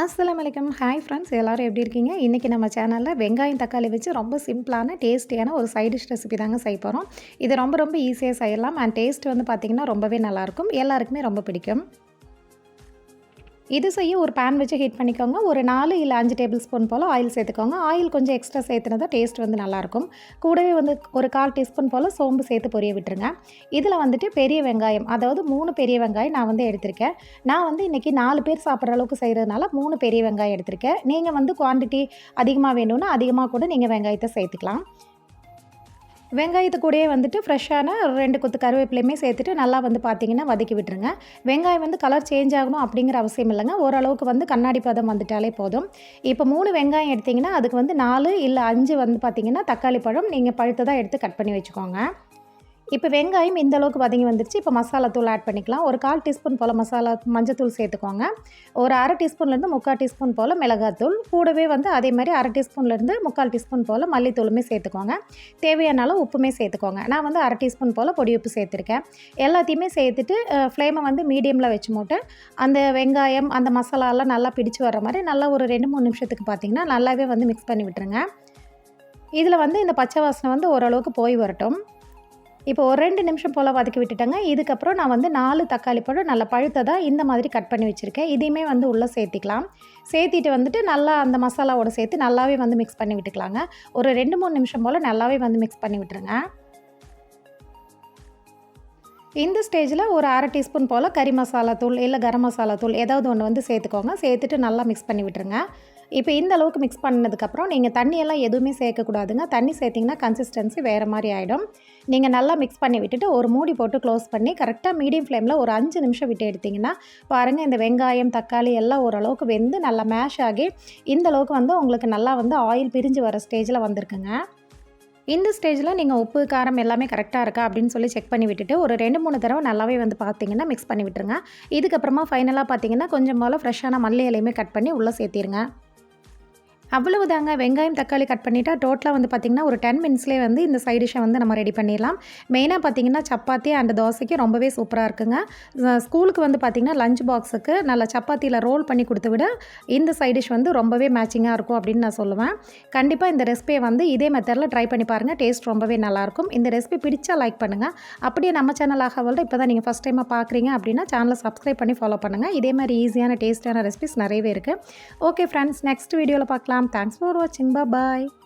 அஸ்ஸலாமு அலைக்கும். Hi friends, எல்லாரும் எப்படி இருக்கீங்க? இன்றைக்கி நம்ம சேனலில் வெங்காயம் தக்காளி வச்சு ரொம்ப சிம்பிளான டேஸ்டியான ஒரு சைட் டிஷ் ரெசிபி தாங்க செய்ய போகிறோம். இது ரொம்ப ரொம்ப ஈஸியாக செய்யலாம். அண்ட் டேஸ்ட் வந்து பார்த்திங்கன்னா ரொம்பவே நல்லாயிருக்கும். எல்லாருக்குமே ரொம்ப பிடிக்கும். இது செய்ய ஒரு பேன் வச்சு ஹீட் பண்ணிக்கோங்க. ஒரு 4 இல்லை 5 டேபிள் ஸ்பூன் போல் ஆயில் சேர்த்துக்கோங்க. ஆயில் கொஞ்சம் எக்ஸ்ட்ரா சேர்த்துனதா டேஸ்ட் வந்து நல்லாயிருக்கும். கூடவே வந்து ஒரு 1/4 டீஸ்பூன் போல் சோம்பு சேர்த்து பொரிய விட்டுருங்க. இதில் வந்துட்டு பெரிய வெங்காயம், அதாவது 3 பெரிய வெங்காயம் நான் வந்து எடுத்திருக்கேன். நான் வந்து இன்றைக்கி 4 பேர் சாப்பிட்ற அளவுக்கு செய்கிறதுனால 3 பெரிய வெங்காயம் எடுத்திருக்கேன். நீங்கள் வந்து குவான்டிட்டி அதிகமாக வேணும்னா அதிகமாக கூட நீங்கள் வெங்காயத்தை சேர்த்துக்கலாம். வெங்காயத்து கூடயே வந்துட்டு ஃப்ரெஷ்ஷான 2 கொத்து கருவேப்பிலையுமே சேர்த்துட்டு நல்லா வந்து பார்த்திங்கன்னா வதக்கி விட்டுருங்க. வெங்காயம் வந்து கலர் சேஞ்ச் ஆகணும் அப்படிங்கிற அவசியம் இல்லைங்க. ஓரளவுக்கு வந்து கண்ணாடி பதம் வந்துட்டாலே போதும். இப்போ 3 வெங்காயம் எடுத்திங்கன்னா அதுக்கு வந்து 4 இல்லை 5 வந்து பார்த்திங்கன்னா தக்காளி பழம் நீங்கள் பழுத்ததாக எடுத்து கட் பண்ணி வச்சுக்கோங்க. இப்போ வெங்காயம் இந்த அளவுக்கு வதங்கி வந்துருச்சு. இப்போ மசாலா தூள் ஆட் பண்ணிக்கலாம். ஒரு 1/4 டீஸ்பூன் போல் மஞ்சத்தூள் சேர்த்துக்கோங்க. ஒரு 1/2 டீஸ்பூன்லேருந்து 3/4 டீஸ்பூன் போல் மிளகாத்தூள், கூடவே வந்து அதே மாதிரி 1/2 டீஸ்பூன்லேருந்து 3/4 டீஸ்பூன் போல் மல்லித்தூளுமே சேர்த்துக்கோங்க. தேவையான அளவு உப்புமே சேர்த்துக்கோங்க. நான் வந்து 1/2 டீஸ்பூன் போல் பொடி உப்பு சேர்த்துருக்கேன். எல்லாத்தையுமே சேர்த்துட்டு ஃப்ளேமை வந்து மீடியமில் வச்சு மூட்டு அந்த வெங்காயம் அந்த மசாலாலாம் நல்லா பிடிச்சு வர மாதிரி நல்லா ஒரு 2-3 நிமிஷத்துக்கு பார்த்திங்கன்னா நல்லாவே வந்து மிக்ஸ் பண்ணி விட்டுருங்க. இதில் வந்து இந்த பச்சை வாசனை வந்து ஓரளவுக்கு போய் வரட்டும். இப்போ ஒரு 2 நிமிஷம் போல் வதக்கி விட்டுட்டேங்க. இதுக்கப்புறம் நான் வந்து 4 தக்காளி பழம் நல்லா பழுத்ததாக இந்த மாதிரி கட் பண்ணி வச்சுருக்கேன். இதையுமே வந்து உள்ளே சேர்த்திக்கலாம். சேர்த்திட்டு வந்துட்டு நல்லா அந்த மசாலாவோட சேர்த்து நல்லாவே வந்து மிக்ஸ் பண்ணி விட்டுக்கலாங்க. ஒரு 2-3 நிமிஷம் போல் நல்லாவே வந்து மிக்ஸ் பண்ணி விட்டுருங்க. இந்த ஸ்டேஜில் ஒரு 1/2 டீஸ்பூன் போல் கறி மசாலா தூள் இல்லை கரம் மசாலா தூள் ஏதாவது ஒன்று வந்து சேர்த்துக்கோங்க. சேர்த்துட்டு நல்லா மிக்ஸ் பண்ணி விட்டுருங்க. இப்போ இந்த அளவுக்கு மிக்ஸ் பண்ணதுக்கப்புறம் நீங்கள் தண்ணியெல்லாம் எதுவுமே சேர்க்கக்கூடாதுங்க. தண்ணி சேர்த்திங்கன்னா கன்சிஸ்டன்சி வேறு மாதிரி ஆகிடும். நீங்கள் நல்லா மிக்ஸ் பண்ணி விட்டுட்டு ஒரு மூடி போட்டு க்ளோஸ் பண்ணி கரெக்டாக மீடியம் ஃப்ளேமில் ஒரு 5 நிமிஷம் விட்டு எடுத்திங்கன்னா பாருங்கள், இந்த வெங்காயம் தக்காளி எல்லாம் ஓரளவுக்கு வெந்து நல்லா மேஷ் ஆகி இந்த அளவுக்கு வந்து உங்களுக்கு நல்லா வந்து ஆயில் பிரிஞ்சு வர ஸ்டேஜில் வந்திருக்குங்க. இந்த ஸ்டேஜில் நீங்கள் உப்பு காரம் எல்லாமே கரெக்டாக இருக்கா அப்படின்னு சொல்லி செக் பண்ணி விட்டுட்டு ஒரு 2-3 தடவை நல்லாவே வந்து பார்த்திங்கன்னா மிக்ஸ் பண்ணி விட்டுருங்க. இதுக்கப்புறமா ஃபைனலாக பார்த்திங்கன்னா கொஞ்சம் போல் ஃப்ரெஷ்ஷான மல்லி இலையுமே கட் பண்ணி உள்ளே சேர்த்திருங்க. அவ்வளவுதாங்க. வெங்காயம் தக்காளி கட் பண்ணிட்டா டோட்டலாக வந்து பார்த்திங்கன்னா ஒரு 10 மினிட்ஸ்லேயே வந்து இந்த சைட் டிஷ்ஷை வந்து நம்ம ரெடி பண்ணிடலாம். மெயினாக பார்த்திங்கன்னா சப்பாத்தி அண்ட் தோசைக்கு ரொம்பவே சூப்பராக இருக்குங்க. ஸ்கூலுக்கு வந்து பார்த்திங்கன்னா லஞ்ச் பாக்ஸுக்கு நல்லா சப்பாத்தியில் ரோல் பண்ணி கொடுத்து விட இந்த சைட் டிஷ் வந்து ரொம்பவே மேட்சிங்காக இருக்கும் அப்படின்னு நான் சொல்லுவேன். கண்டிப்பாக இந்த ரெசிபியை வந்து இதே மெத்தடில் ட்ரை பண்ணி பாருங்கள். டேஸ்ட் ரொம்பவே நல்லாயிருக்கும். இந்த ரெசிபி பிடிச்சா லைக் பண்ணுங்கள். அப்படியே நம்ம சேனல் ஆகவல்ட இப்போ தான் நீங்கள் ஃபஸ்ட் டைமாக பார்க்குறீங்க அப்படின்னா சேனலை சப்ஸ்கிரைப் பண்ணி ஃபாலோ பண்ணுங்கள். இதே மாதிரி ஈஸியான டேஸ்ட்டான ரெசிபிஸ் நிறையவே இருக்குது. ஓகே ஃப்ரெண்ட்ஸ், நெக்ஸ்ட் வீடியோவில் பார்க்கலாம். Thanks for watching. Bye bye.